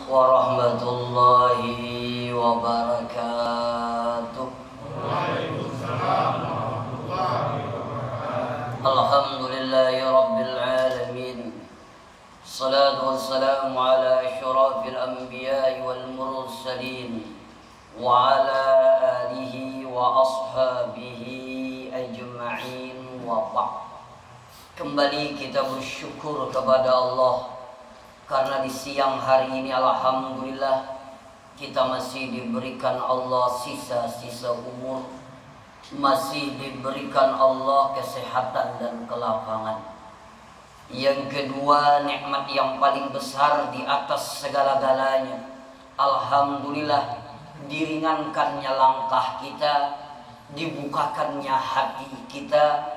warahmatullahi wabarakatuh. Waalaikumsalam warahmatullahi wabarakatuh. Alhamdulillahi rabbil alamin. Salatu wassalamu ala asyrafil anbiya'i wal mursalin wa ala alihi wa ashabihi ajma'in wa ba'd. Kembali kita bersyukur kepada Allah karena di siang hari ini alhamdulillah kita masih diberikan Allah sisa-sisa umur, masih diberikan Allah kesehatan dan kelapangan. Yang kedua, nikmat yang paling besar di atas segala-galanya, alhamdulillah diringankannya langkah kita, dibukakannya hati kita,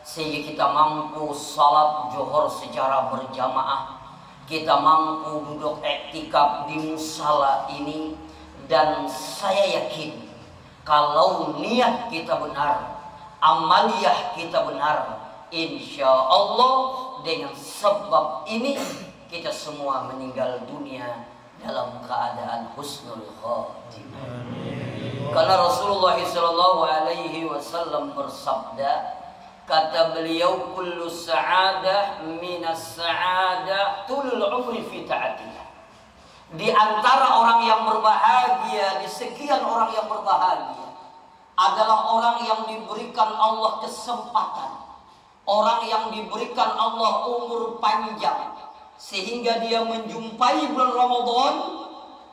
sehingga kita mampu salat zuhur secara berjamaah, kita mampu duduk iktikaf di musala ini. Dan saya yakin kalau niat kita benar, amaliyah kita benar, insya Allah dengan sebab ini kita semua meninggal dunia dalam keadaan husnul khatimah. Karena Rasulullah SAW bersabda, kata beliau, kullu sa'adah minas sa'adah tulul umri fi ta'atillah. Di antara orang yang berbahagia, di sekian orang yang berbahagia, adalah orang yang diberikan Allah kesempatan, orang yang diberikan Allah umur panjang, sehingga dia menjumpai bulan Ramadan,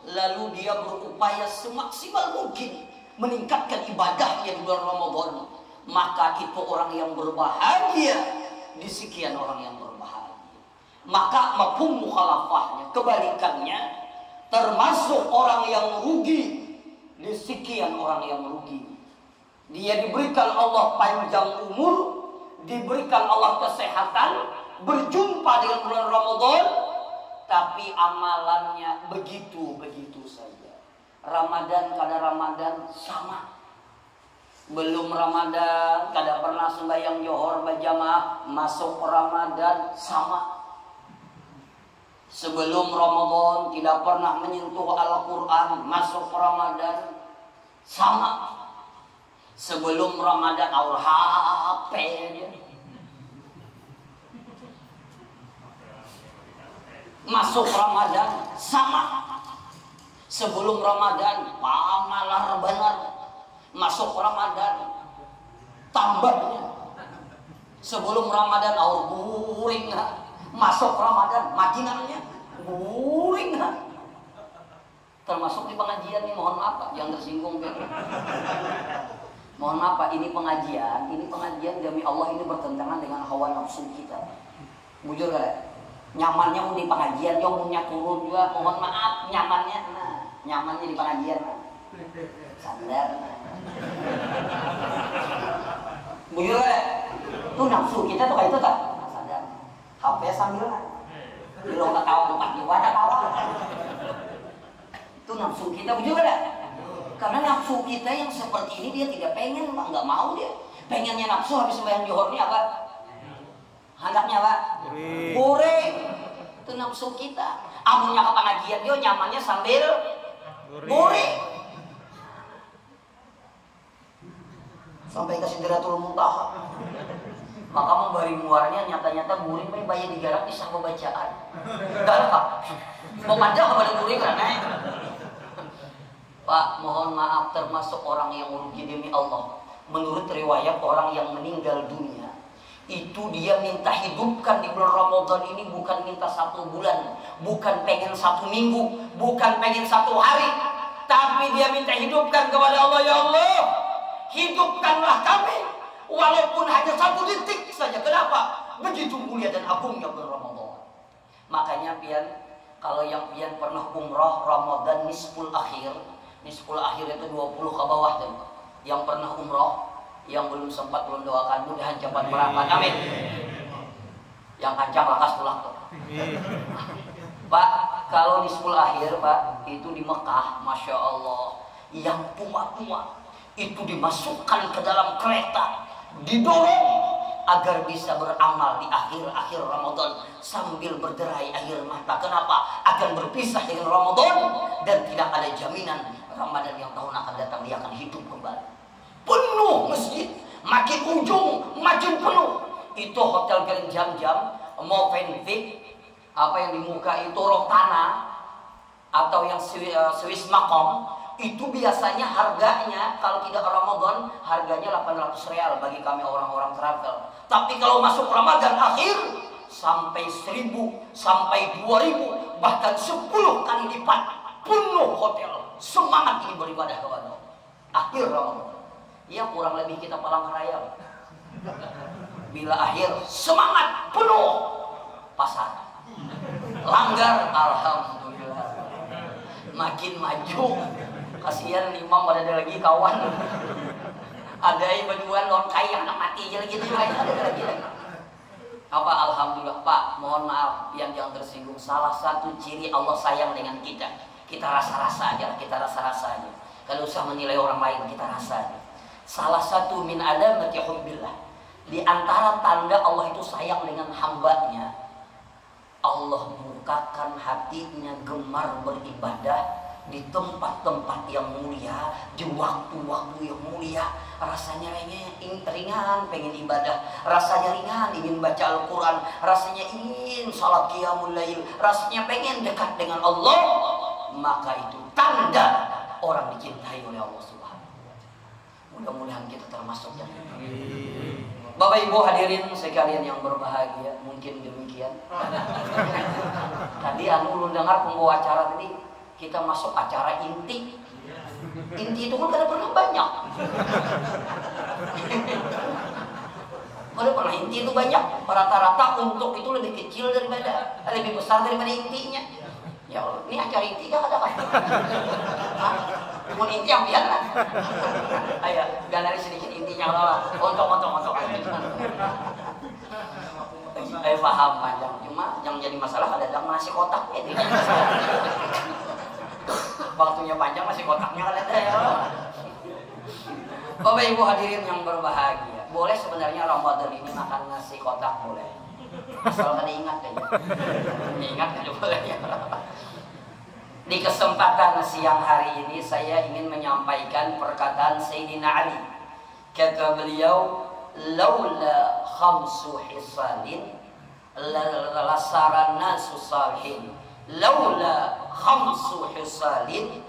lalu dia berupaya semaksimal mungkin meningkatkan ibadahnya di bulan Ramadan. Maka itu orang yang berbahagia di sekian orang yang berbahagia. Maka mafhum mukhalafahnya, kebalikannya, termasuk orang yang rugi di sekian orang yang rugi. Dia diberikan Allah panjang umur, diberikan Allah kesehatan, berjumpa dengan bulan Ramadan, tapi amalannya begitu-begitu saja. Ramadan kada Ramadan sama. Belum Ramadan kada pernah sembahyang johor berjamaah, masuk Ramadan sama. Sebelum Ramadan tidak pernah menyentuh Al-Quran, masuk Ramadan sama. Sebelum Ramadan aur HP aja, masuk Ramadan sama. Sebelum Ramadan pamalar benar, masuk Ramadan tambahnya. Sebelum Ramadan aur buring, masuk Ramadan makinannya buring. Termasuk di pengajian ini, mohon maaf Pak, yang tersinggung kan. Mohon maaf Pak, ini pengajian demi Allah ini bertentangan dengan hawa nafsu kita. Bujur gak? Nyamannya mau di pengajian, yang punya turun juga, mohon maaf nyamannya. Nah, nyamannya di pengajian. Sadar. Bujur gak? Tuh nafsu kita tuh kayak itu tak? Sadar. HP sambil di lo ketawa tempat juga ada tawa. Itu nafsu kita, bujur gak? Karena nafsu kita yang seperti ini dia tidak pengen Pak, nggak mau dia. Pengennya nafsu habis sembahyang zuhur ini apa? Hendaknya Pak? Goreng. Itu nafsu kita. Amunnya ke pengajian dia nyamannya sambil goreng. Sampai ke Sidratul Muntaha. Maka memberi muarnya nyata-nyata guring bayar digarap isah pembacaan. Galak Pak. Pemandah kepada guring karena Pak, mohon maaf, termasuk orang yang merugi demi Allah. Menurut riwayat orang yang meninggal dunia, itu dia minta hidupkan di bulan Ramadan ini bukan minta 1 bulan, bukan pengen 1 minggu, bukan pengen 1 hari, tapi dia minta hidupkan kepada Allah, ya Allah, hidupkanlah kami walaupun hanya 1 detik saja. Kenapa? Begitu mulia dan agungnya bulan Ramadan. Makanya pian, kalau yang pian pernah umrah Ramadan nisful akhir, nisful akhir itu 20 ke bawah tuh. Yang pernah umrah, yang belum sempat belum doakan mudahan cepat berangkat, amin. Yang kancang lakas pulang tuh. Pak, kalau nisful akhir Pak, itu di Mekah, Masya Allah, yang tua-tua itu dimasukkan ke dalam kereta, didorong agar bisa beramal di akhir-akhir Ramadan sambil berderai air mata. Kenapa? Akan berpisah dengan Ramadan dan tidak ada jaminan Ramadan yang tahun akan datang dia akan hidup kembali. Penuh masjid, makin ujung makin penuh. Itu hotel Grand Jam-Jam, Movenpick, apa yang di muka itu Rohtana atau yang Swiss Makom, itu biasanya harganya kalau tidak Ramadan harganya 800 real bagi kami orang-orang travel. Tapi kalau masuk Ramadan akhir sampai 1000, sampai 2000, bahkan 10 kali lipat penuh hotel. Semangat ini beribadah kepada Allah. Akhir Ramadan. Ya kurang lebih kita Palangkaraya. Bila akhir semangat penuh pasar. Langgar alhamdulillah. Makin maju. Kasihan imam ada lagi kawan. Ada yang berduaan orang kaya anak mati aja lagi itu ada lagi. Apa alhamdulillah Pak, mohon maaf yang jangan tersinggung. Salah satu ciri Allah sayang dengan kita. Kita rasa-rasa aja, kita rasa-rasa aja. Kalau usah menilai orang lain, kita rasa aja. Salah satu min alamati hubbillah. Di antara tanda Allah itu sayang dengan hambanya, Allah bukakan hatinya gemar beribadah di tempat-tempat yang mulia, di waktu-waktu yang mulia. Rasanya ringan pengen ibadah, rasanya ringan ingin baca Al-Quran, rasanya ingin salat qiyamul lail, rasanya pengen dekat dengan Allah. Maka itu tanda orang dicintai oleh Allah Subhanahu wa Ta'ala. Mudah-mudahan kita termasuk yang itu. Bapak Ibu hadirin sekalian yang berbahagia, mungkin demikian. Tadi anu dengar pembawa acara tadi, kita masuk acara inti. Inti itu kan kadang-kadang banyak. Kadang pernah inti itu banyak. Rata-rata untuk itu lebih kecil daripada, lebih besar daripada intinya. Ya Allah, ini acara inti kan ada kan? Mau inti yang biar lah. Ayo, ganari sedikit intinya lah. Ontok. Paham panjang. Cuma yang jadi masalah kadang nasi kotak ya. Waktunya panjang masih kotaknya kan ada ya. Bapak Ibu hadirin yang berbahagia, boleh sebenarnya Ramadan ini makan nasi kotak boleh. Asal kada ingat aja. Ingat kada boleh ya. Di kesempatan siang hari ini saya ingin menyampaikan perkataan Sayyidina Ali. Kata beliau, laula khamsu hisalin lasaran nasu salihin. Laula khamsu hisalin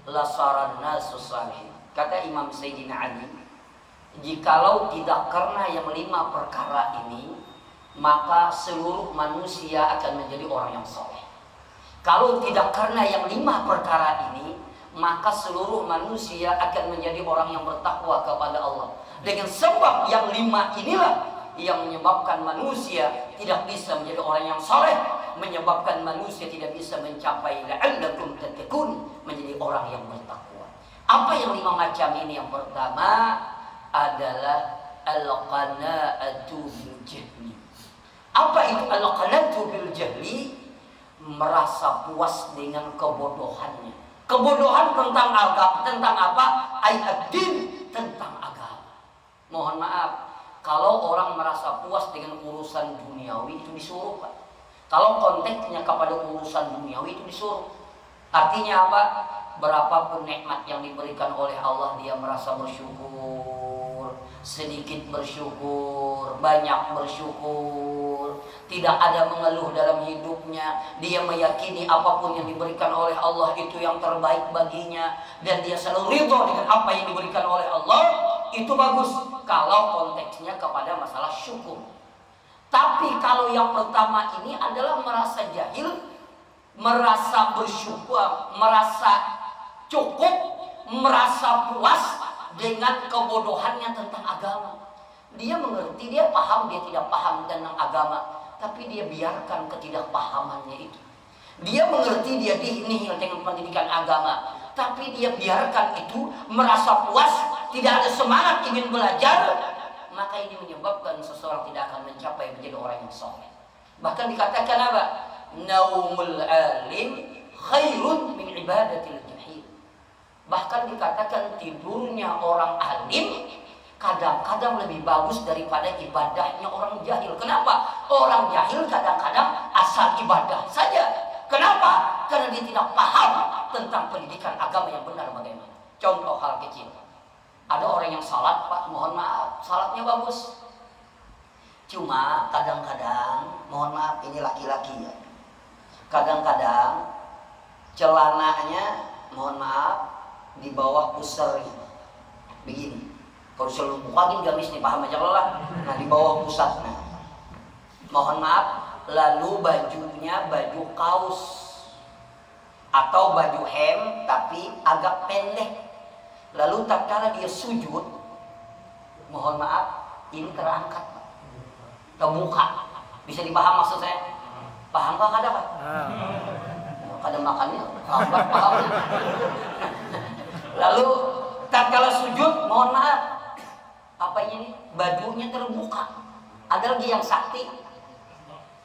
lasaran nasu salihin. Kata Imam Sayyidina Ali, jikalau tidak karena yang 5 perkara ini, maka seluruh manusia akan menjadi orang yang soleh. Kalau tidak karena yang 5 perkara ini, maka seluruh manusia akan menjadi orang yang bertakwa kepada Allah. Dengan sebab yang 5 inilah yang menyebabkan manusia tidak bisa menjadi orang yang soleh, menyebabkan manusia tidak bisa mencapai la'allakum tattaqun, menjadi orang yang bertakwa. Apa yang 5 macam ini? Yang pertama adalah al-qana'atu bil jahli. Apa itu al-qana'atu bil jahli? Merasa puas dengan kebodohannya. Kebodohan tentang agama, tentang apa? Ayatin, tentang agama. Mohon maaf, kalau orang merasa puas dengan urusan duniawi itu disuruh, Pak. Kalau konteksnya kepada urusan duniawi itu disuruh. Artinya apa? Berapapun nikmat yang diberikan oleh Allah, dia merasa bersyukur. Sedikit bersyukur, banyak bersyukur. Tidak ada mengeluh dalam hidupnya. Dia meyakini apapun yang diberikan oleh Allah itu yang terbaik baginya, dan dia selalu ridho dengan apa yang diberikan oleh Allah. Itu bagus kalau konteksnya kepada masalah syukur. Tapi kalau yang pertama ini adalah merasa jahil, merasa bersyukur, merasa cukup, merasa puas dengan kebodohannya tentang agama. Dia mengerti, dia paham, dia tidak paham tentang agama, tapi dia biarkan ketidakpahamannya itu. Dia mengerti, dia nihil dengan pendidikan agama, tapi dia biarkan itu, merasa puas, tidak ada semangat ingin belajar. Maka ini menyebabkan seseorang tidak akan mencapai menjadi orang yang soleh. Bahkan dikatakan apa? Naumul alim khairun min ibadatil jahil. Bahkan dikatakan tidurnya orang alim kadang-kadang lebih bagus daripada ibadahnya orang jahil. Kenapa? Orang jahil kadang-kadang asal ibadah saja. Kenapa? Karena dia tidak paham tentang pendidikan agama yang benar bagaimana. Contoh hal kecil. Ada orang yang salat, Pak, mohon maaf, salatnya bagus. Cuma kadang-kadang, mohon maaf, ini laki-laki ya. Kadang-kadang celananya, mohon maaf, di bawah pusar begini. Kalau selalu bukain gamis nih, paham aja lah. Nah, di bawah pusat. Nah, mohon maaf, lalu bajunya baju kaos atau baju hem tapi agak pendek. Lalu tatkala dia sujud, mohon maaf, ini terangkat, terbuka. Bisa dipaham maksud saya? Paham kah kada Pak? Kada makannya, paham. Lalu tatkala sujud, mohon maaf, apa ini? Bajunya terbuka. Ada lagi yang sakti.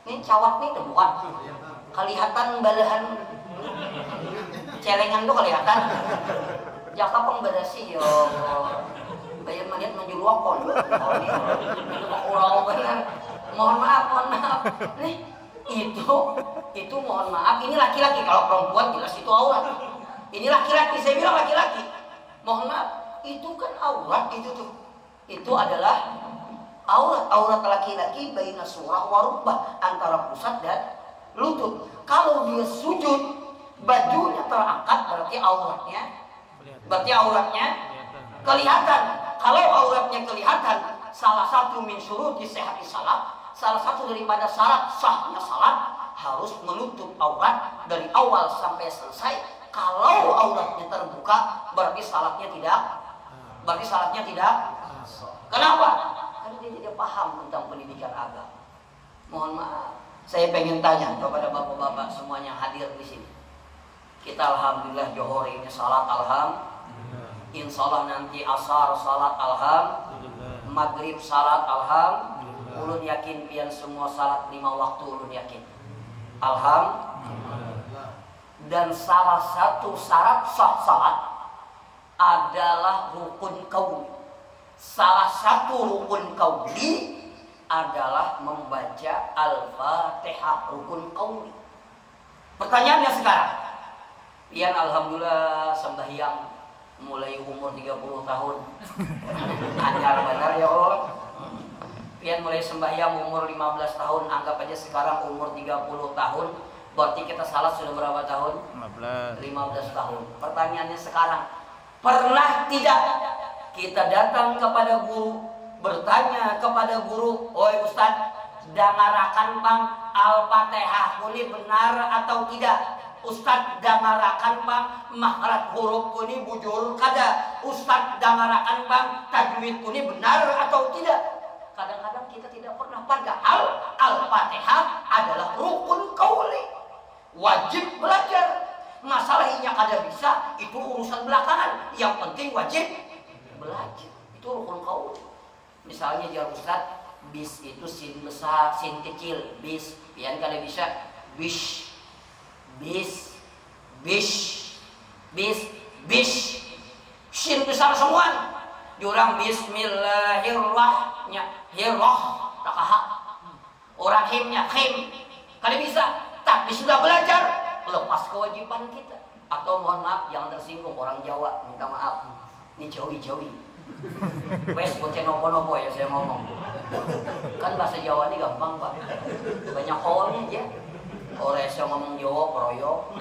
Ini cawat nih terbuka. Kelihatan balahan celengan tuh kelihatan. Jaka pun berasi yo. Bayar melihat menjual kon. Oh ini urang benar. Mohon maaf. Nih itu mohon maaf. Ini laki-laki, kalau perempuan jelas itu aurat. Ini laki-laki, saya bilang laki-laki. Mohon maaf, itu kan aurat itu tuh. Itu adalah aurat laki-laki baina surah wa rukbah, antara pusat dan lutut. Kalau dia sujud, bajunya terangkat, berarti auratnya kelihatan. Kalau auratnya kelihatan, salah satu min syuruti sihhati salat, salah satu daripada syarat sahnya salat harus menutup aurat dari awal sampai selesai. Kalau auratnya terbuka, berarti salatnya tidak. Kenapa? Karena dia tidak paham tentang pendidikan agama. Mohon maaf, saya pengen tanya kepada bapak-bapak semuanya yang hadir di sini. Kita alhamdulillah johor ini salat alhamdulillah. Insyaallah nanti asar salat alhamdulillah. Maghrib salat alhamdulillah. Ulun yakin pian semua salat 5 waktu ulun yakin. Alhamdulillah. Dan salah satu syarat sah salat adalah rukun qauli. Salah satu rukun qauli adalah membaca Al-Fatihah, rukun qauli. Pertanyaannya sekarang, pian alhamdulillah sembahyang mulai umur 30 tahun. Anyar benar ya Allah. Pian mulai sembahyang umur 15 tahun, anggap aja sekarang umur 30 tahun. Berarti kita salat sudah berapa tahun? 15 tahun. Pertanyaannya sekarang, pernah tidak kita datang kepada guru, bertanya kepada guru, "Oi Ustaz, dangarakan Bang Al-Fatihah kuni benar atau tidak? Ustaz dangarakan Bang makhraj huruf kuni bujur kada? Ustaz dangarakan Bang tajwid kuni benar atau tidak?" Kadang-kadang kita tidak pernah, padahal Al-Fatihah adalah rukun qauli, wajib belajar. Masalahnya kada bisa, itu urusan belakangan. Yang penting wajib belajar. Itu rukun qauli. Misalnya jar Ustaz, bis itu sin besar, sin kecil, bis. Pian kada bisa bis. Sin besar semua. Jurang bismillahirrahmanirrahim. Hirrah takaha. Orang himnya him. Kada bisa. Tapi sudah belajar, lepas kewajiban kita. Atau mohon maaf, jangan tersinggung orang Jawa, minta maaf. Ini jauhi. Wes bocah nopo-nopo ya saya ngomong. Kan bahasa Jawa ini gampang Pak. Banyak kolnya aja. Orang saya ngomong Jawa proyok.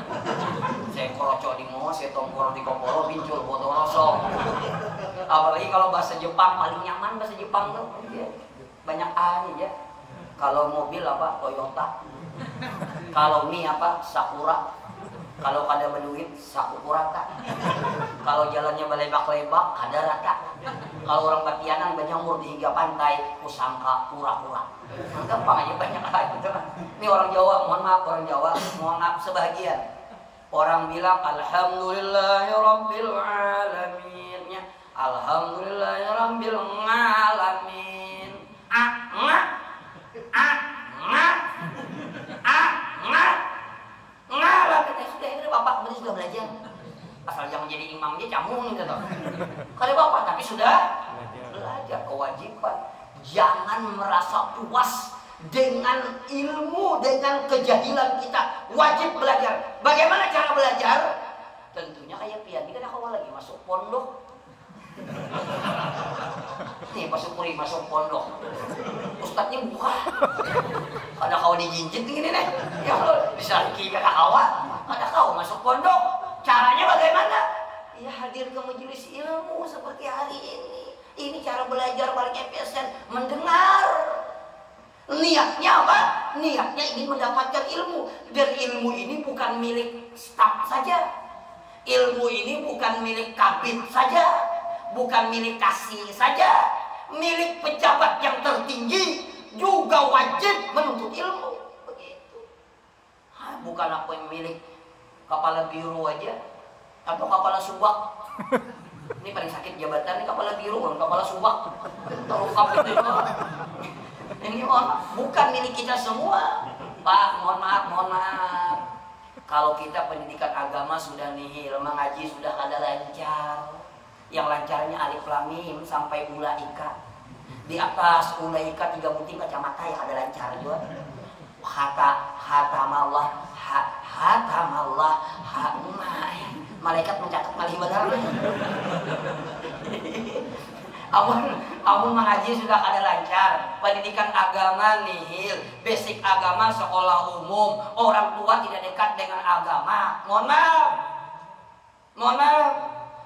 Saya korocok di mo, saya tongkol di koporo, pincul foto rosok. Apalagi kalau bahasa Jepang, paling nyaman bahasa Jepang tuh. Banyak A aja. Kalau mobil apa? Toyota. Kalau mie apa? Sakura. Kalau kada berduit, sakukurata. Kalau jalannya belebak-lebak, kada rata. Kalau orang Batianan banyak umur di hingga pantai, kusangka pura-pura. Gampang aja banyak gitu. Ini orang Jawa, mohon maaf orang Jawa, mohon maaf sebagian. Orang bilang alhamdulillahirabbil alamin. Alhamdulillahirabbil alamin. Sudah itu Bapak berarti sudah belajar. Asal jangan jadi imam dia campur gitu toh. Kalau Bapak tapi sudah belajar. kewajiban. Jangan merasa puas dengan ilmu, dengan kejahilan kita. Wajib belajar. Bagaimana cara belajar? Tentunya kayak pian. Ini kan awal lagi masuk pondok. Nih Pak Supri masuk pondok. Ustadznya buka. Ada kau dijinjit gini nih. Ya bisa lagi kakak awal. Ada kau masuk pondok. Caranya bagaimana? Ya hadir ke majelis ilmu seperti hari ini. Ini cara belajar paling efisien. Mendengar. Niatnya apa? Niatnya ingin mendapatkan ilmu. Dan ilmu ini bukan milik staf saja. Ilmu ini bukan milik kabin saja. Bukan milik kasih saja. Milik pejabat yang tertinggi juga wajib menuntut ilmu. Begitu. Bukan apa yang milik kepala biro aja. Atau kepala subak. Ini paling sakit jabatan, ini kepala biro, kepala subak. Tahu kapit itu. Ini bukan milik kita semua. Pak, mohon maaf. Kalau kita pendidikan agama sudah nihil, mengaji sudah kada lancar. Yang lancarnya alif lam mim sampai ulaika. Di atas ulaika 3 butir kacamata yang ada lancar juga. Hatamallah. Malaikat mencatat malih benar. Amun mengaji sudah ada lancar, pendidikan agama nihil, basic agama sekolah umum, orang tua tidak dekat dengan agama. Mohon maaf,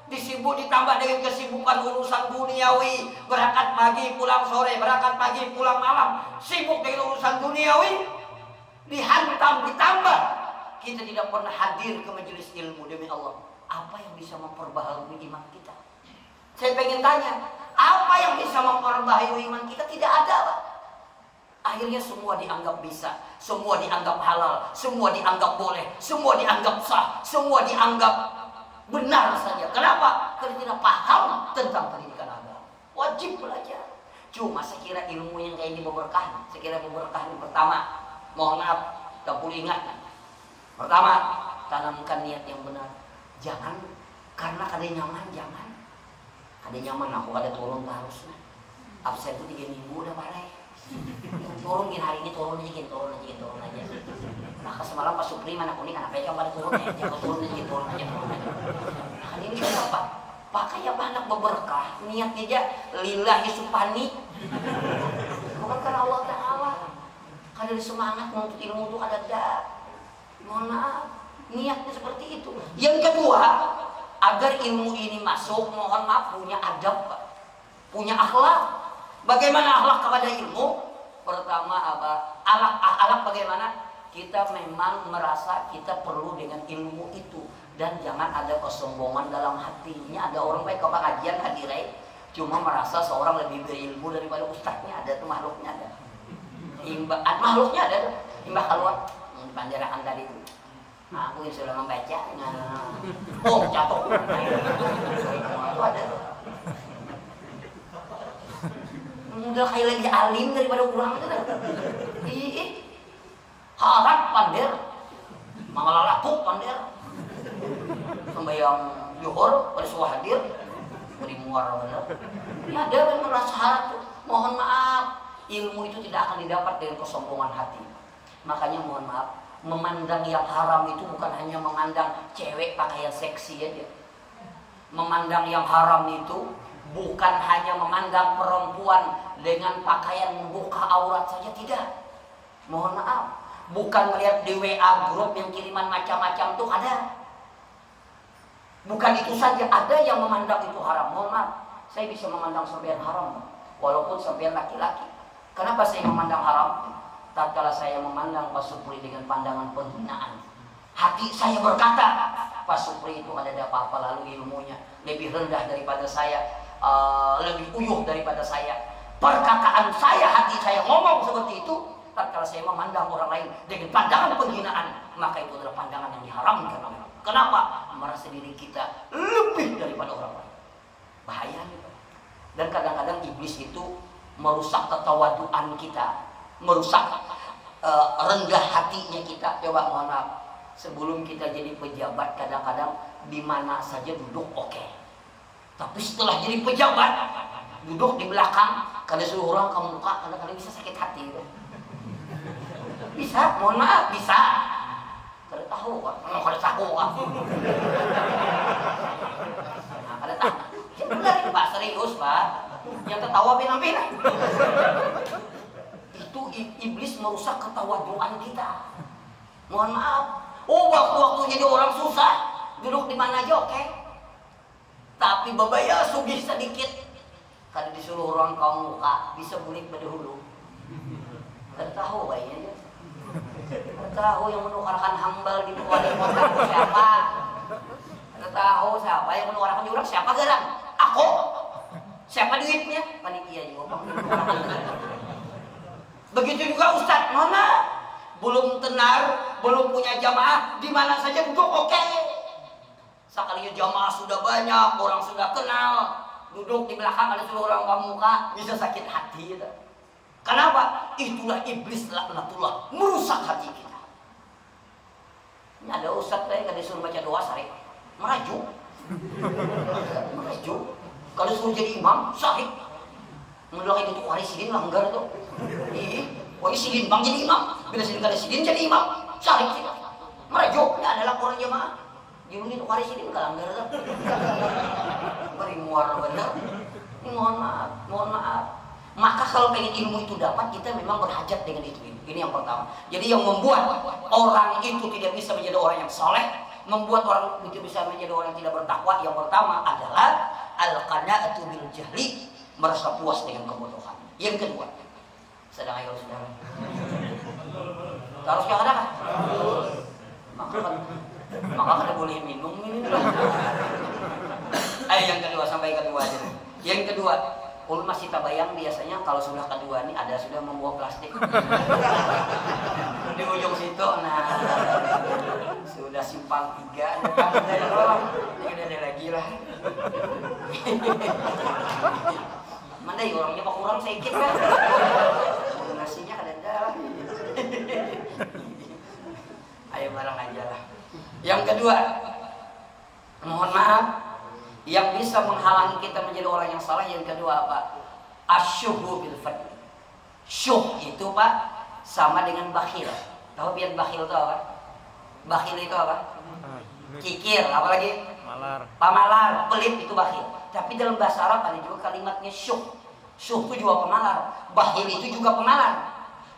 disibuk ditambah dengan kesibukan urusan duniawi, berangkat pagi pulang sore, berangkat pagi pulang malam, sibuk dengan urusan duniawi, dihantam ditambah. Kita tidak pernah hadir ke majelis ilmu. Demi Allah, apa yang bisa memperbaharui iman kita? Saya pengen tanya, apa yang bisa memperbaharui iman kita? Tidak ada, Pak. Akhirnya semua dianggap bisa, semua dianggap halal, semua dianggap boleh, semua dianggap sah, semua dianggap benar saja. Kenapa? Karena tidak paham tentang pendidikan agama. Wajib belajar. Cuma sekira ilmu yang kayak ini berberkah. Sekira berberkah yang pertama, mohon maaf, tak perlu ingat. Pertama, tanamkan niat yang benar. Jangan karena kada nyaman, jangan. Kada nyaman aku kada turun terus. Absen itu 3 minggu udah parah. Turun gini hari ini turun aja. Maka semalam pas Supri mana kuning anak mereka pada turun aja, turun aja. Nah, ini kenapa? Pakai apa anak berberkah, niatnya aja lillahi supani. Bukan karena Allah Ta'ala. Kada semangat menuntut ilmu itu kada ada. Mohon maaf, niatnya seperti itu. Yang kedua, agar ilmu ini masuk, mohon maaf, punya adab, Pak. Punya akhlak. Bagaimana akhlak kepada ilmu? Pertama apa? Akhlak bagaimana? Kita memang merasa kita perlu dengan ilmu itu. Dan jangan ada kesombongan dalam hatinya. Ada orang baik ke pengajian hadirai, cuma merasa seorang lebih berilmu daripada ustadznya. Ada tuh makhluknya ada. Makhluknya ada tuh. Imbah keluar panjarakan tadi itu. Aku yang sudah membaca. Jatuh. Itu ada. Udah kayak lagi alim daripada kurang itu. Harap pandir, mangalalapuk pandir. Sembayang Johor pada suah hadir, beri muar benar. Ya ada yang merasa harap. Mohon maaf, ilmu itu tidak akan didapat dengan kesombongan hati. Makanya mohon maaf, memandang yang haram itu bukan hanya memandang cewek pakaian seksi aja. Memandang yang haram itu bukan hanya memandang perempuan dengan pakaian membuka aurat saja, tidak. Mohon maaf, bukan melihat di WA grup yang kiriman macam-macam itu ada. Bukan itu saja, ada yang memandang itu haram. Mohon maaf, saya bisa memandang sampean haram walaupun sampean laki-laki. Kenapa saya memandang haram? Tatkala saya memandang Pak Supri dengan pandangan penghinaan, hati saya berkata, Pak Supri itu ada apa-apa, lalu ilmunya lebih rendah daripada saya, lebih uyuh daripada saya. Perkataan saya, hati saya ngomong seperti itu. Tatkala saya memandang orang lain dengan pandangan penghinaan, maka itu adalah pandangan yang diharamkan oleh Allah. Kenapa? Merasa diri kita lebih daripada orang lain. Bahaya nih, Pak. Dan kadang-kadang iblis itu merusak ketawaduan kita, merusak rendah hatinya kita. Coba mohon maaf, sebelum kita jadi pejabat kadang-kadang di mana saja duduk oke. Tapi setelah jadi pejabat duduk di belakang, kada suruh orang ke muka, kadang-kadang bisa sakit hati gitu. Bisa, mohon maaf, bisa. Kada tahu kan, kada tahu kan. Nah, kada tahu. Ya benar ini Pak, serius Pak. Yang tertawa pinang-pinang. Itu iblis merusak ketawaduan kita. Mohon maaf. Oh, waktu-waktu jadi orang susah, duduk di mana aja oke. Tapi babaya sugih sedikit, kada disuruh orang kau muka, bisa bulik pada hulu. Kada tahu kayaknya. Kada tahu yang menukarkan hambal di wali kota siapa. Kada tahu siapa yang menukarkan jurang siapa garang. Aku. Siapa duitnya? Panitia juga. Begitu juga Ustadz, mana? Belum tenar, belum punya jamaah, di mana saja duduk oke. Sekalinya jamaah sudah banyak, orang sudah kenal, duduk di belakang ada suruh orang muka, bisa sakit hati. Gitu. Kenapa? Itulah iblis laknatullah, merusak hati kita. Ini ada Ustadz saya kada disuruh baca doa sehari, merajuk. Kalau disuruh jadi imam, sahih. Menurut itu hari sidin langgar tuh. Wah sidin bang jadi imam, bila sidin kada sidin jadi imam, sahih sih. Merajuk, ini adalah orang jemaah. Jurung itu hari sidin kalanggar tuh. Beri muar bener. Ini mohon maaf. Maka kalau pengen ilmu itu dapat, kita memang berhajat dengan itu. Ini yang pertama. Jadi yang membuat orang itu tidak bisa menjadi orang yang soleh, membuat orang itu bisa menjadi orang yang tidak bertakwa, yang pertama adalah al-qana'atu bil jahli, merasa puas dengan kebodohan. Yang kedua, sedang ayo saudara. Harus yang ada kan? Maka kada boleh minum ini. Yang kedua sampai kedua aja. Yang kedua, ulun masih tabayang biasanya kalau sudah kedua ini ada sudah membawa plastik. Di ujung situ, nah sudah simpang 3, ada lagi lah. Mana ya orangnya kok kurang sedikit kan? Nasinya kada. Ayo bareng aja lah. Yang kedua, mohon maaf, yang bisa menghalangi kita menjadi orang yang salah yang kedua apa? Asyuhu bil fadl. Syuh itu Pak sama dengan bakhil. Tahu biar bakhil itu apa? Bakhil itu apa? Kikir, apalagi? Pamalar, pelit itu bakhil. Tapi dalam bahasa Arab ada juga kalimatnya syuh. Syuh itu juga pemalar. Bakhil itu juga pemalar.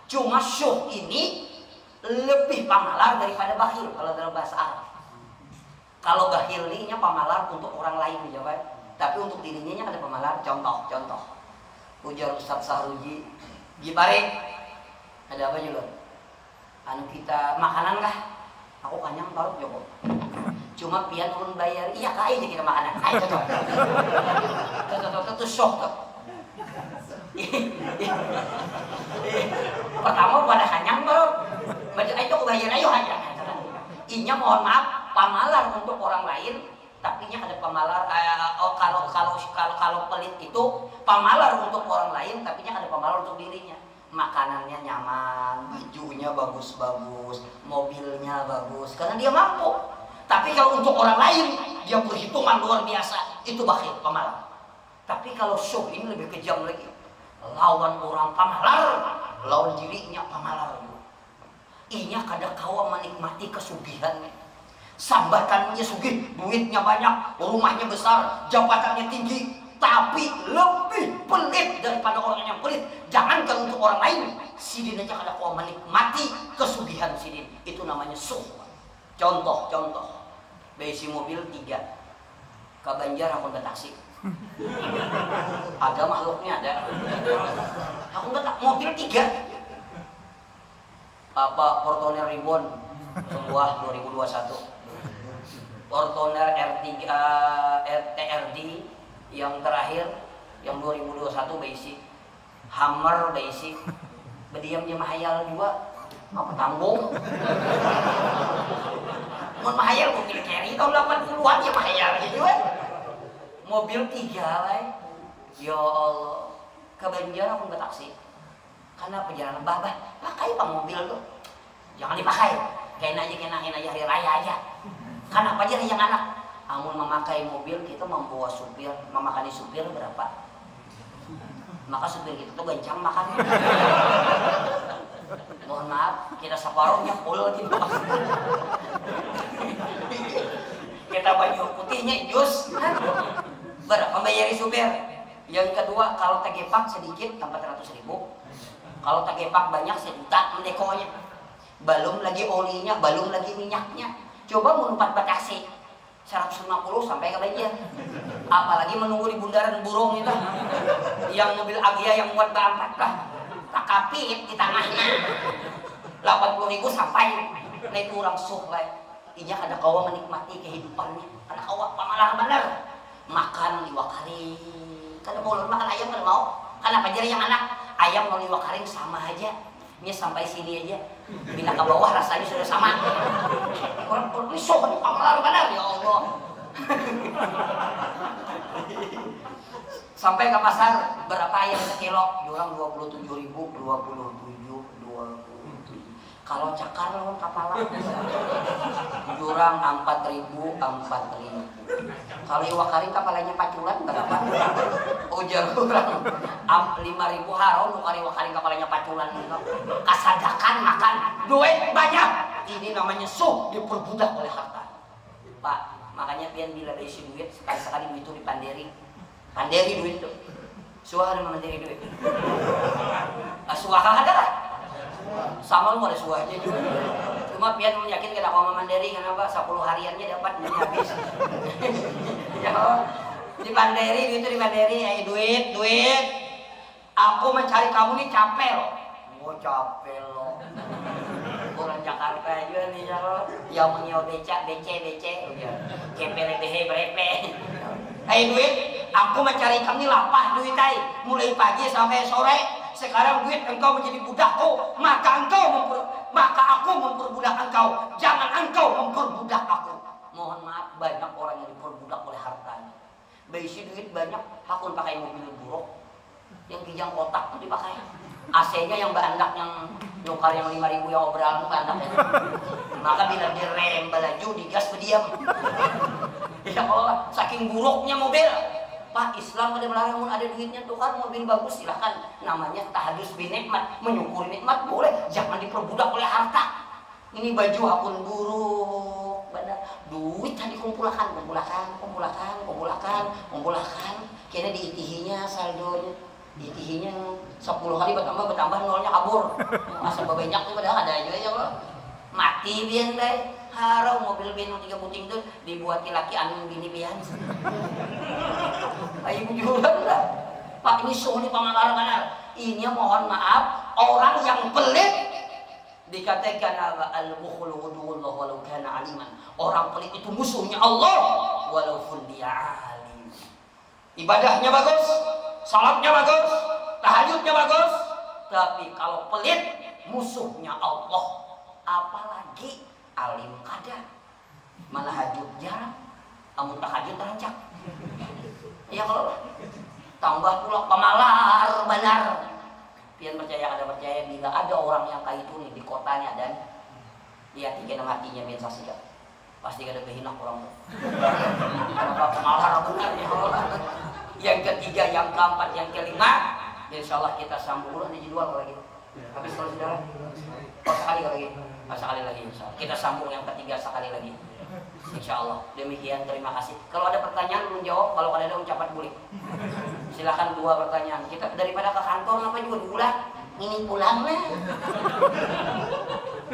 Cuma syuh ini lebih pamalar daripada bakhil kalau dalam bahasa Arab. Kalau bakhil ini pamalar untuk orang lain jawab. Tapi untuk dirinya ada pemalar. Contoh. Ujar Ustaz Sahruji, Gibare, ada apa juga? Anu kita makanan kah? Aku kanyang baru Joko. Cuma pian ulun bayar, iya kah aja kita makanan. Ayo cocok. Itu shock tuh. Pertama pada kanyang baru. Macam itu aku bayar ayo aja. Inya mohon maaf pamalar untuk orang lain. Tapi nya ada pamalar kalau pelit itu pamalar untuk orang lain, tapi nya ada pamalar untuk dirinya. Makanannya nyaman, bajunya bagus-bagus, mobilnya bagus karena dia mampu. Tapi kalau untuk orang lain dia perhitungan luar biasa, itu bakhil, pamalar. Tapi kalau syuh ini lebih kejam lagi. Lawan orang pamalar, lawan dirinya pamalar. Inya kada kawa menikmati kesugihannya. Sambatannya sugih, duitnya banyak, rumahnya besar, jabatannya tinggi, tapi lebih pelit daripada orang yang pelit. Jangankan untuk orang lain, sidin aja kada kau menikmati kesugihan sidin. Itu namanya suh. Contoh, besi mobil 3, ke Banjar aku nggak taksi. Ada makhluknya ada. Aku nggak mobil 3. Apa Fortuner Ribbon sebuah 2021. Fortuner RTRD yang terakhir yang 2021 basic, Hammer basic, berdiamnya mahayal juga, apa tanggung? Mau mahayal mobil carry tahun 80-an ya mahayal gitu kan? Mobil 3 lah, ya Allah, ke Banjar aku nggak taksi, karena perjalanan pakai pak mobil tuh, jangan dipakai, kain aja hari raya aja. Karena apa aja yang anak amun memakai mobil kita membawa supir, memakani supir berapa? maka supir kita tuh gancang makan. Mohon maaf, kita separuhnya full gitu. Kita baju putihnya jus. Berapa membayari supir? Yang kedua, kalau tegepak sedikit 400.000. Kalau tegepak banyak 1 juta mendekonya. Belum lagi olinya, belum lagi minyaknya. Coba menumpat batasi 150 sampai ke banjir. Apalagi menunggu di bundaran burung itu. Yang mobil Agia yang muat berangkat lah. Tak kapit di tengahnya. 80.000 sampai. Naik kurang suh lah. Inya kada kawa menikmati kehidupannya. Kada kawa pamalar bener. Makan liwak haring. Kada mau makan ayam kada mau. Kenapa jadi yang anak? Ayam mau liwak haring sama aja. Ini sampai sini aja. Bila ke bawah rasanya sudah sama. Orang ini sok pamalar bener ya Allah. Sampai ke pasar berapa ayam sekilo? Diorang 27.000, 27. Kalau cakar lawan kapalan. Diorang 4.000, 4.000. Kalau iwak karing kapalannya paculan berapa? Ujar orang 5.000 haron nukar iwak karing kapalannya paculan gitu. Kasadakan makan duit banyak. Ini namanya suh diperbudak oleh harta. Pak, makanya pian bila isi duit sekali-sekali duit itu dipanderi. Panderi duit itu. Suah ada mandiri duit. Suah ada lah. Sama lu ada suahnya juga. Cuma pian yakin kita mau mandiri kenapa 10 hariannya dapat ini habis. Ya di mandiri itu di mandiri duit. Aku mencari kamu nih capek loh. Oh capek loh. Orang Jakarta juga nih ya lo. Yang menyewa becak. Kepele behe brepe. Duit, aku mencari kamu nih lapah duit mulai pagi sampai sore. Sekarang duit engkau menjadi budakku, maka aku memperbudak engkau. Jangan engkau memperbudak aku. Mohon maaf, banyak orang yang diperbudak oleh hartanya. Berisi duit banyak, hakun pakai mobil buruk, yang kijang kotak tuh dipakai. AC-nya yang bandak, yang nukar yang 5.000 yang obral bandaknya. Maka bila direm balaju, digas berdiam. Ya Allah, saking buruknya mobil. Pak, Islam ada melarang ada duitnya tukar mobil bagus silahkan. Namanya tahadus binikmat, menyukuri nikmat boleh, jangan diperbudak oleh harta. Ini baju hakun buruk, benar. Duit tadi kumpulkan. Kayaknya diitihinya saldonya, diitihinya 10 kali bertambah nolnya kabur. Masa banyak tuh padahal ada aja ya Allah. Mati bian deh. Harau mobil benong 3 puting tuh dibuati laki anu bini pian. Ayo jualan lah. Pak ini soalnya pengalaman benar. Ini mohon maaf orang yang pelit dikatakan al-bukhlu ghudullah walau kana aliman. Orang pelit itu musuhnya Allah walaupun dia alim. Ibadahnya bagus, salatnya bagus, tahajudnya bagus, tapi kalau pelit musuhnya Allah. Apalagi alim kada, malah hajud jarang, amun tahajud rancak. Ya kalau tambah pula pemalar benar. Pian percaya bila ada orang yang kayak itu nih di kotanya dan dia tiga hatinya biasa saja, pasti ada kehinak orang tuh. Kenapa pemalar benar ya Allah. Yang ketiga, yang keempat, yang kelima, insya Allah kita sambung ulang di jadwal lagi. Habis kalau saudara, sekali lagi, insya Allah. Kita sambung yang ketiga sekali lagi. Insya Allah. Demikian, terima kasih. Kalau ada pertanyaan belum jawab, kalau ada ucapan boleh. Silakan 2 pertanyaan. Kita daripada ke kantor apa juga diulang. Ini pulang lah.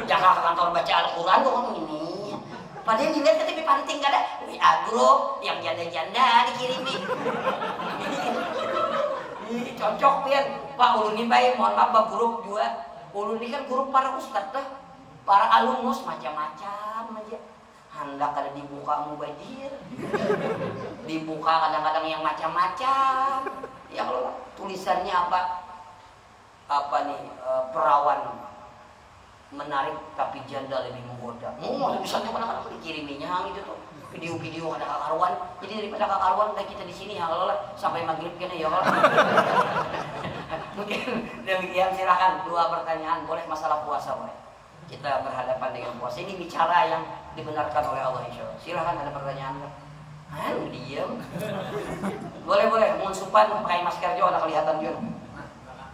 Jangan ke kantor baca Al-Quran dong ini. Padahal dilihat ke TV panting gak ada. WA grup yang janda-janda dikirimin. Cocok Pian. Pak ulun ini baik, mohon maaf Pak grup juga. Ulun ini kan grup para ustadz lah. Para alumnus macam-macam aja. Hendak ada dibuka mubajir. Dibuka kadang-kadang yang macam-macam. Ya kalau tulisannya apa nih perawan menarik tapi janda lebih menggoda. Bisa tuh kadang-kadang dikiriminya gitu tuh. Video-video ada kakaruan. Jadi daripada kakaruan udah kita di sini ya Allah sampai maghrib kena ya Allah. Mungkin demikian, silakan 2 pertanyaan boleh masalah puasa boleh. Kita berhadapan dengan puasa ini bicara yang dibenarkan oleh Allah insya Allah. Silakan ada pertanyaan. Diam. Boleh, mohon supan pakai masker juga, ada kelihatan juga.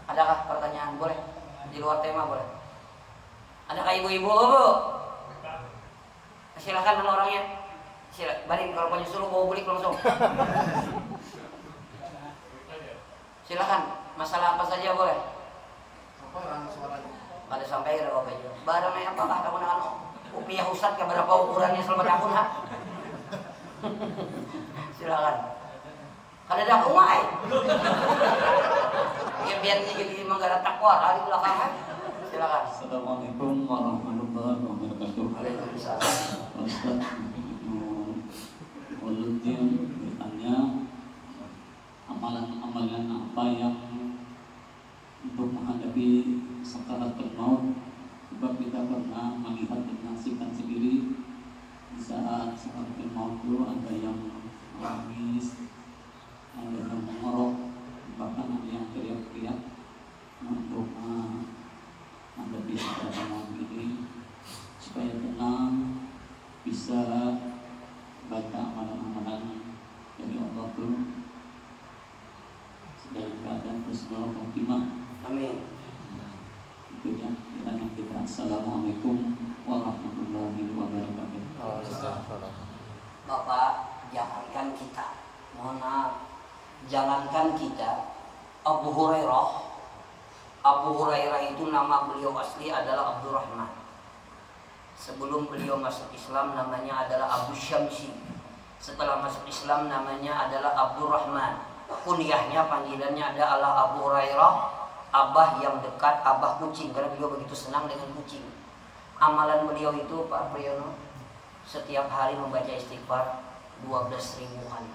Adakah pertanyaan? Boleh. Di luar tema boleh. Adakah ibu-ibu? Bu? Silakan nama orangnya. Balik kalau punya suruh bawa bulik langsung. Silakan. Masalah apa saja boleh. Ada sampai ada apa aja. Barangnya apakah kamu dengan upiah Ustaz ke berapa ukurannya selama tahun ha? Silakan. Kada ada kumai. Ya biar jadi menggara takwa kali belakang. Silakan. Assalamualaikum warahmatullahi wabarakatuh. Waalaikumsalam. Ustaz, Waluddin bertanya amalan-amalan apa yang untuk menghadapi sakaratul maut, sebab kita pernah melihat dan menyaksikan sendiri di saat sakaratul maut itu ada yang menangis, ada yang mengorok, bahkan ada yang teriak-teriak untuk menghadapi sakaratul maut ini supaya tenang, bisa baca amalan-amalan dari Allah itu dalam keadaan husnul khotimah. Amin. Itu ya kiranya kita. Assalamualaikum warahmatullahi wabarakatuh. Bapak, jangankan kita, mohon maaf, jangankan kita. Abu Hurairah itu nama beliau asli adalah Abdurrahman. Sebelum beliau masuk Islam namanya adalah Abu Syamsi. Setelah masuk Islam namanya adalah Abdurrahman. Kunyahnya panggilannya adalah Abu Hurairah, abah yang dekat, abah kucing, karena beliau begitu senang dengan kucing. Amalan beliau itu Pak Priyono setiap hari membaca istighfar 12.000 kali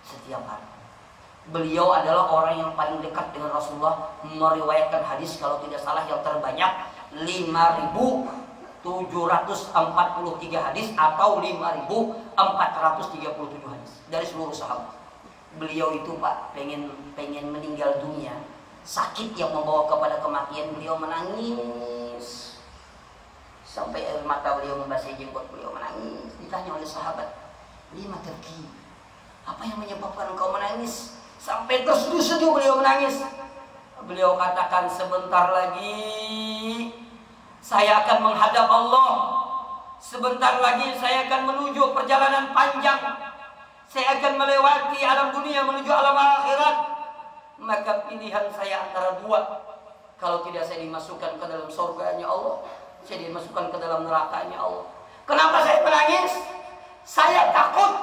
setiap hari. Beliau adalah orang yang paling dekat dengan Rasulullah, meriwayatkan hadis kalau tidak salah yang terbanyak 5.743 hadis atau 5.437 hadis dari seluruh sahabat. Beliau itu Pak pengen meninggal dunia, sakit yang membawa kepada kematian, beliau menangis sampai air mata beliau membasahi jenggot beliau, menangis. Ditanya oleh sahabat, lima terki, apa yang menyebabkan engkau menangis? Sampai terseduh-seduh beliau menangis. Beliau katakan, sebentar lagi saya akan menghadap Allah, sebentar lagi saya akan menuju perjalanan panjang, saya akan melewati alam dunia menuju alam akhirat. Maka pilihan saya antara dua. Kalau tidak saya dimasukkan ke dalam surganya Allah, saya dimasukkan ke dalam nerakanya Allah. Kenapa saya menangis? Saya takut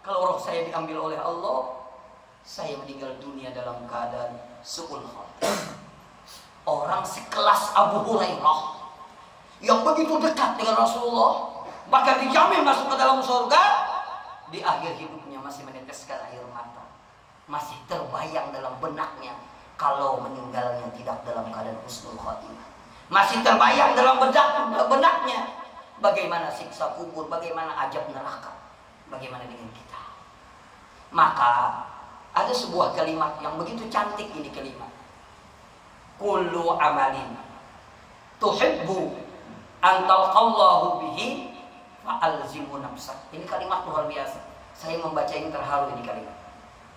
kalau roh saya diambil oleh Allah, saya meninggal dunia dalam keadaan su'ul khatimah. Orang sekelas Abu Hurairah yang begitu dekat dengan Rasulullah, bahkan dijamin masuk ke dalam surga, di akhir hidupnya masih meneteskan air mata, masih terbayang dalam benaknya kalau meninggalnya tidak dalam keadaan husnul khatimah. Masih terbayang dalam benaknya bagaimana siksa kubur, bagaimana azab neraka, bagaimana dengan kita. Maka ada sebuah kalimat yang begitu cantik, ini kalimat kullu amalin tuhibbu an talqallahu bihi fa'alzimu nafsak. Ini kalimat luar biasa. Saya membaca ini terharu, ini kalimat.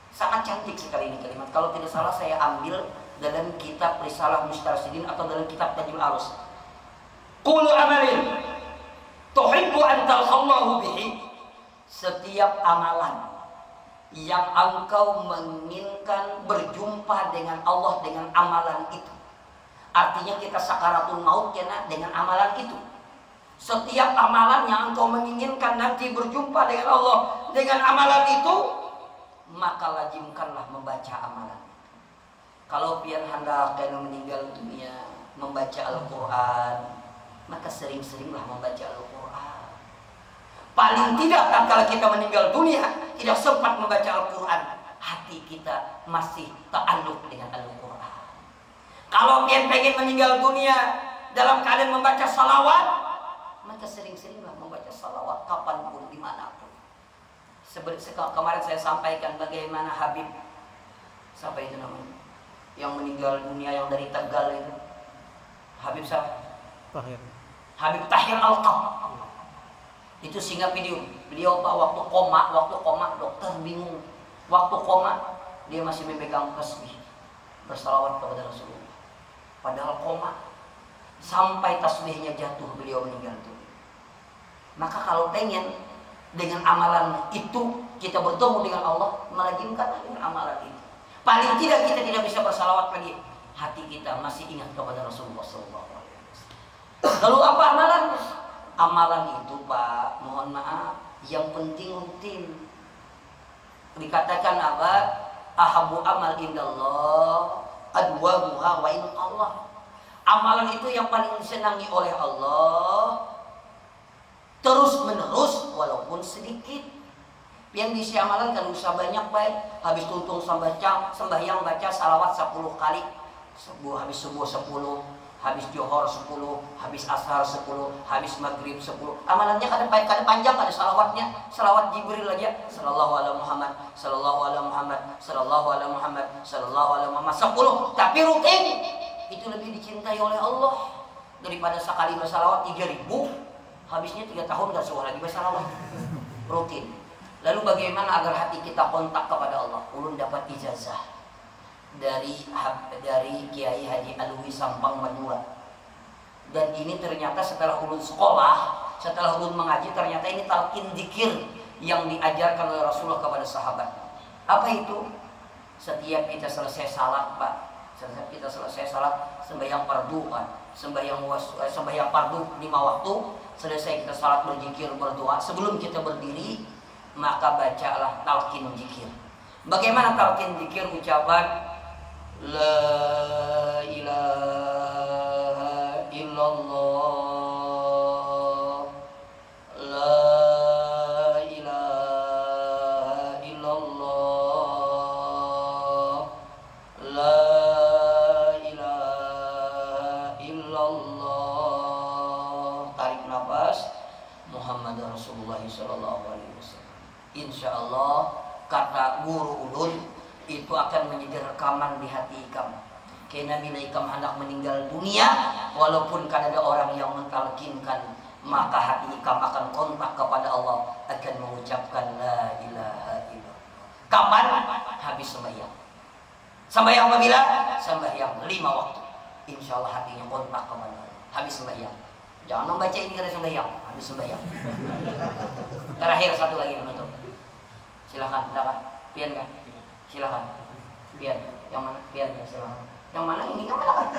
Sangat cantik sekali ini kalimat. Kalau tidak salah saya ambil dalam kitab Risalah Mustarsidin atau dalam kitab Tajul Arus. Kullu amalin tuhibbu an talqallahu bihi. Setiap amalan yang engkau menginginkan berjumpa dengan Allah dengan amalan itu. Artinya kita sakaratul maut kena dengan amalan itu. Setiap amalan yang engkau menginginkan nanti berjumpa dengan Allah dengan amalan itu, maka lazimkanlah membaca amalan itu. Kalau pian hendak kena meninggal dunia membaca Al-Quran, maka sering-seringlah membaca Al-Quran. Paling tidak tatkala kita meninggal dunia tidak sempat membaca Al-Quran, hati kita masih ta'alluq dengan Al-Quran. Kalau pian pengen meninggal dunia dalam keadaan membaca salawat, maka sering-seringlah membaca salawat kapanpun, dimanapun. Kemarin saya sampaikan bagaimana Habib, siapa itu namanya, yang meninggal dunia yang dari Tegal itu, Habib siapa? Tahir. Habib Tahir Al-Qam. Itu sehingga beliau Pak waktu koma dokter bingung. Waktu koma dia masih memegang tasbih, bersalawat kepada Rasulullah. Padahal koma, sampai tasbihnya jatuh beliau meninggal dunia. Maka kalau pengen dengan amalan itu kita bertemu dengan Allah, melazimkan dengan amalan itu. Paling tidak kita tidak bisa bersalawat lagi, hati kita masih ingat kepada Rasulullah SAW. Lalu apa amalannya? Amalan itu Pak, mohon maaf, yang penting rutin. Dikatakan apa? Ahabu amal indallah adwamuha wa in Allah. Amalan itu yang paling disenangi oleh Allah terus menerus walaupun sedikit. Yang diisi amalan kan usah banyak baik. Habis tuntung sembahyang baca salawat 10 kali. Habis subuh 10, habis johor 10, habis asar 10, habis maghrib 10. Amalannya kadang panjang, ada salawatnya. Salawat Jibril aja, sallallahu ala Muhammad, sallallahu ala Muhammad, sallallahu ala Muhammad, sallallahu ala Muhammad 10. Tapi rutin itu lebih dicintai oleh Allah daripada sekali bersalawat 3.000. Habisnya 3 tahun gak suah lagi bersalawat. Rutin. Lalu bagaimana agar hati kita kontak kepada Allah? Ulun dapat ijazah dari Kiai Haji Alwi Sampang Madura. Dan ini ternyata setelah ulun sekolah, setelah ulun mengaji, ternyata ini talqin dzikir yang diajarkan oleh Rasulullah kepada sahabat. Apa itu? Setiap kita selesai salat, Pak, setiap kita selesai salat, sembahyang fardu, Pak, sembahyang fardu 5 waktu, selesai kita salat berzikir, berdoa, sebelum kita berdiri, maka bacalah talqin dzikir. Bagaimana talqin dzikir? Ucapan La ilaha illallah, La ilaha illallah, La ilaha illallah. Tarik nafas. Muhammad Rasulullah sallallahu alaihi wasallam. Insya Allah kata guru ulun itu akan menjadi rekaman di hati kamu. Karena bila kamu hendak meninggal dunia, walaupun kan ada orang yang mentalkinkan, maka hati kamu akan kontak kepada Allah, akan mengucapkan la ilaha illallah. Kapan? Habis sembahyang. Sembahyang apabila? Sembahyang 5 waktu. Insya Allah hatinya kontak kepada Allah. Habis sembahyang. Jangan membaca ini karena sembahyang. Habis sembahyang. Terakhir satu lagi menutup. Silakan, pian kan? Silakan. Pian, yang mana? Pian ya, silakan. Yang mana ini? Yang mana kan?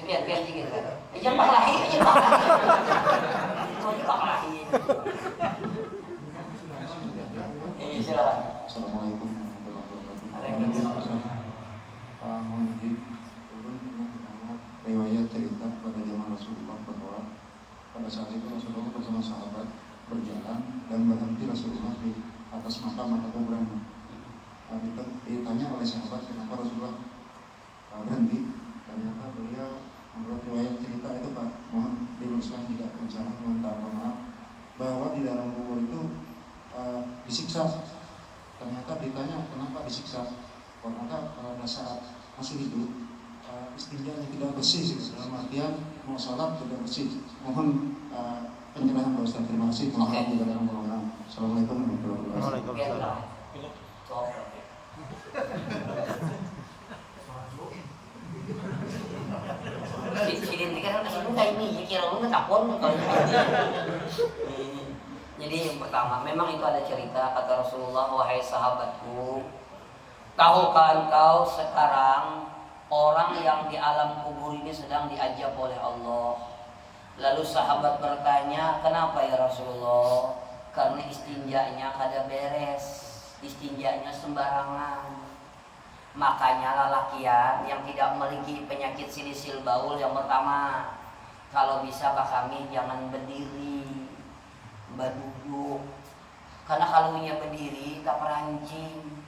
Pian dikit kan? Jangan pakalahi, jangan pakalahi. Kau dipakalahi. Silakan. Assalamualaikum warahmatullahi Waalaikumsalam. Mohon izin, ulun mendengar riwayat cerita pada zaman Rasulullah bahwa pada saat itu Rasulullah bersama sahabat berjalan dan berhenti Rasulullah di atas makam atau kuburan. Ditanya oleh sahabat kenapa Rasulullah berhenti. Ternyata beliau menurut riwayat cerita itu, Pak, mohon diluruskan jika misalnya minta maaf, bahwa di dalam kubur itu disiksa. Ternyata ditanya kenapa disiksa. Ternyata pada saat masih hidup istinjanya tidak bersih, dalam artian mau sholat tidak bersih. Mohon pencerahan Pak Ustaz. Terima kasih. Assalamualaikum warahmatullahi wabarakatuh. Jadi yang pertama, memang itu ada cerita kata Rasulullah, wahai sahabatku, tahukah engkau sekarang orang yang di alam kubur ini sedang diajab oleh Allah. Lalu sahabat bertanya, kenapa ya Rasulullah? Karena istinjanya kada beres, istinjanya sembarangan. Makanya lalakian yang tidak memiliki penyakit silisil baul, yang pertama, kalau bisa Pak kami jangan berdiri, berduduk. Karena kalau nya berdiri tak perancing.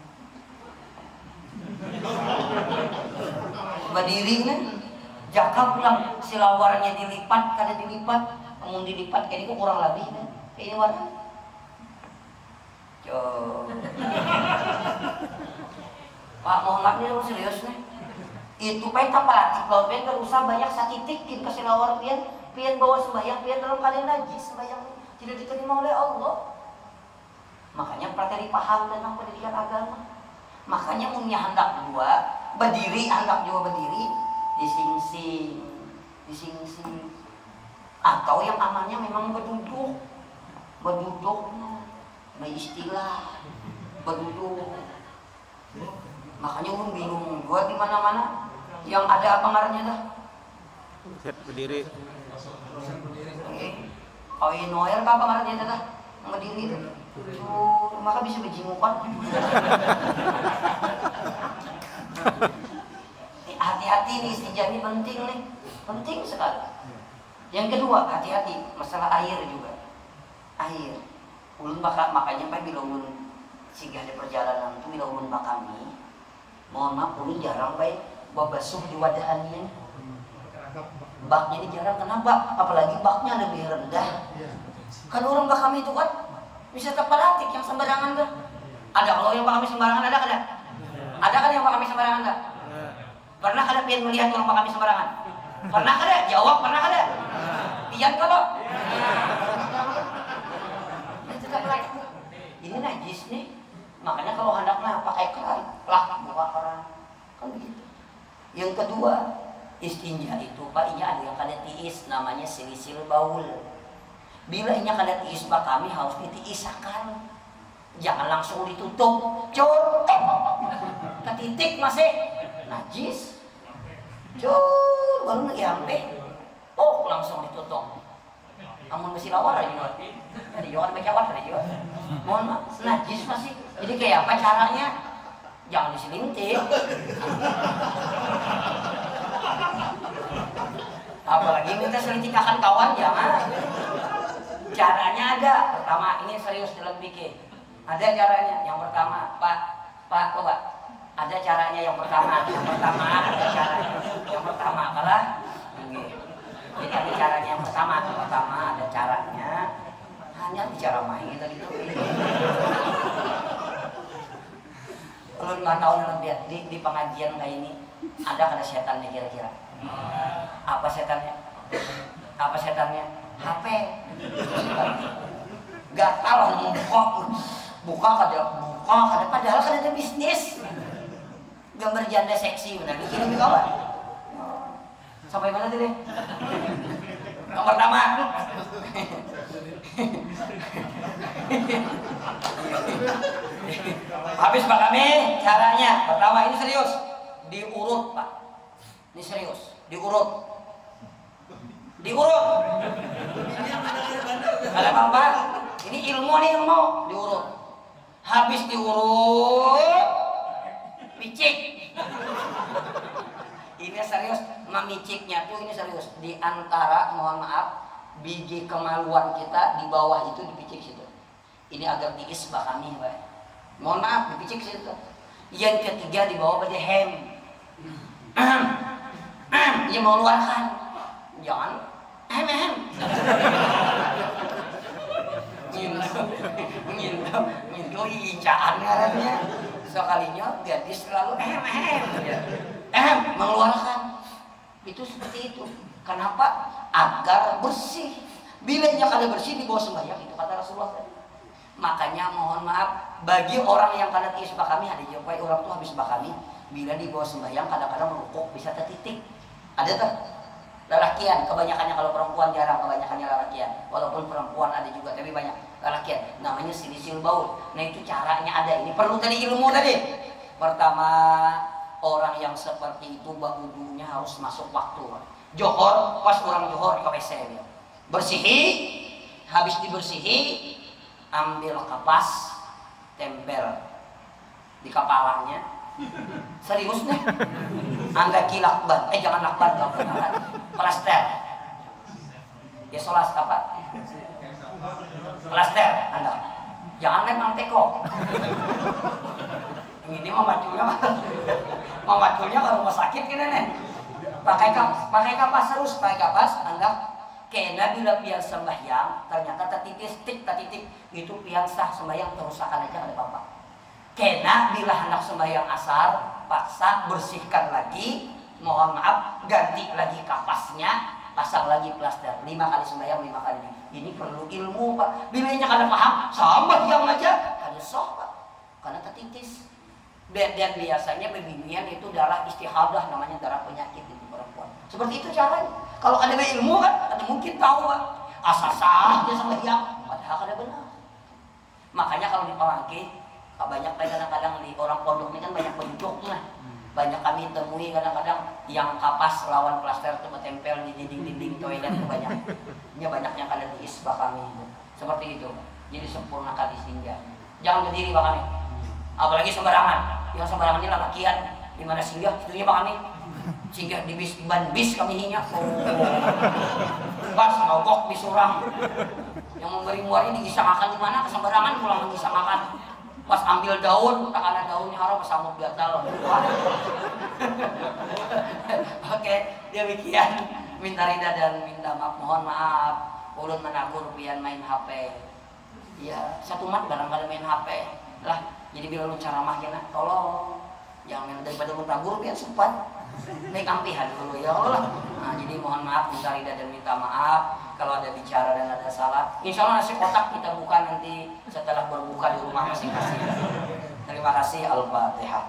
Berdiri kan jaka pulang silawarnya dilipat, kada dilipat, namun dilipat kayak ini kurang lebih kan. Kayak ini warna. Pak mohon maaf ini serius nih. Itu peta palatik kalau pian kan usah banyak sakitikin ke silawar pian bawa sembahyang pian dalam keadaan najis sembahyang. tidak diterima oleh Allah. Makanya materi paham tentang pendidikan agama. Makanya punya hendak dua berdiri, hendak juga berdiri dising-sing. Atau yang amannya memang berduduknya, istilah berduduk. Makanya bingung gua di mana-mana yang ada apa ngarannya dah. Berdiri. Oh ini Noel apa ngarannya dah? Berdiri itu. Maka bisa berjingukan. Hati-hati nih, istijah ini penting nih, penting sekali. Yang kedua, hati-hati masalah air juga. Air. Ulun makanya bila ulun singgah di perjalanan itu bila ulun bakami, mohon maaf ulun jarang baik babasuh di wadahannya. Baknya ini jarang, kenapa? Apalagi baknya lebih rendah. Kan orang bakami itu kan bisa terparatik yang sembarangan tuh. Ada kalau yang bakami sembarangan ada kada? Ada kan yang bakami sembarangan tak? Pernah kada pian melihat orang bakami sembarangan? Pernah kada? Jawab pernah kada? Pian kalau? Ini najis nih. Makanya kalau hendaknya pakai keran, lah buka keran. Kan begitu. Yang kedua, istinja itu Pak, ini ada yang kada tiis, namanya silisil baul. Bila inya kada tiis Pak, kami harus ditiisakan. Jangan langsung ditutup. Cur, ketitik masih najis. Cur, baru lagi sampai. Oh, langsung ditutup. Amun mesti lawar aja. Jadi jangan baca lawar aja. Mohon maaf, najis masih. Jadi kayak apa caranya? Jangan diselintir. Apalagi minta selintikakan kawan, jangan. Caranya ada. Pertama, ini serius dalam pikir. Ada caranya. Yang pertama, Pak, coba. Ada caranya yang pertama. Yang pertama ada caranya. Yang pertama kalah. Jadi ada caranya yang pertama. Yang pertama ada caranya. Hanya bicara main tadi itu. Kalau nggak tahu lihat di pengajian kayak ini ada kada setannya kira-kira? Apa setannya? Apa setannya? HP. Gatal buka kada padahal kan ada bisnis. Gambar janda seksi benar bikin kawan. Sampai mana tadi? Yang pertama. Habis Pak kami caranya pertama ini serius diurut Pak. Ini serius diurut. Ada apa? Ini ilmu diurut. Habis diurut picik. Ini serius, memiciknya tuh ini serius. Di antara mohon maaf biji kemaluan kita di bawah itu dipicik situ. Ini agak tiis bakami, Pak. Mohon maaf dipicik situ. Yang ketiga di bawah pada hem. Dia mau keluarkan. Jangan hem. Ngintu incaan ngarannya. Sekalinya gadis selalu mengeluarkan. Itu seperti itu. Kenapa? Agar bersih. Bilanya kada bersih di bawah sembahyang, itu kata Rasulullah tadi. Makanya mohon maaf bagi orang yang kada tiis bakami, ada juga orang tuh habis bakami bila di bawah sembahyang kadang-kadang merukuk bisa tertitik. Ada tak? Lelakian, kebanyakannya kalau perempuan jarang, kebanyakannya lelakian. Walaupun perempuan ada juga, tapi banyak lelakian. Namanya silisil baul. Nah itu caranya ada. Ini perlu tadi ilmu tadi. Pertama, orang yang seperti itu wudunya harus masuk waktu. Johor, pas orang johor ke WC dia. Bersihi, habis dibersihi, ambil kapas, tempel di kepalanya. Serius nih. Anda kilakban, jangan lakban, plaster. Ya solas apa? Plaster, Anda. Jangan memang teko. Ini memaculnya ke rumah sakit gini nih. Pakai kapas terus, pakai kapas, Anda. Kena bila pian sembahyang, ternyata titik itu pian sah sembahyang terusakan aja ada apa-apa. Kena bila hendak sembahyang asar, paksa bersihkan lagi, mohon maaf ganti lagi kapasnya, pasang lagi plaster, 5 kali sembahyang 5 kali ini perlu ilmu Pak. Bilanya kada paham, sahabat yang aja kada soh Pak, karena tertitis. Dan biasanya beginian itu darah istihadah, namanya darah penyakit itu perempuan. Seperti itu caranya. Kalau ada ilmu kan, ada mungkin tahu Pak. Asal sah dia sembahyang, padahal kada benar. Makanya kalau di Palangki, banyak kadang-kadang di orang pondok ini kan banyak bentuknya. Banyak kami temui kadang-kadang yang kapas lawan plaster itu tempel di dinding-dinding toilet itu banyak. Ini banyaknya kada di isbah kami itu. Seperti itu. Jadi sempurna kali singgah. Jangan berdiri Pak kami. Apalagi sembarangan. Yang sembarangan ini lalakian. Di mana singgah? Itunya Pak kami. Singgah di ban bis kami hinyak. Pas mogok disurang. Yang memberi muari digisamakan di mana? Kesembarangan pulang menggisamakan. Pas ambil daun, tak ada daunnya harap samuk gatal. Oke, demikian. Minta rida dan minta maaf. Mohon maaf. Ulun menakur pian main HP. Ya, satu mat barangkali main HP. Lah, jadi bila lu ceramah ya nak, tolong. Jangan daripada lu nagur pian sempat. Naik ampihan dulu ya Allah. Nah, jadi mohon maaf, minta rida dan minta maaf. Kalau ada bicara dan ada salah, insya Allah nasi kotak kita buka nanti setelah berbuka di rumah masing-masing. Terima kasih. Al-Fatihah.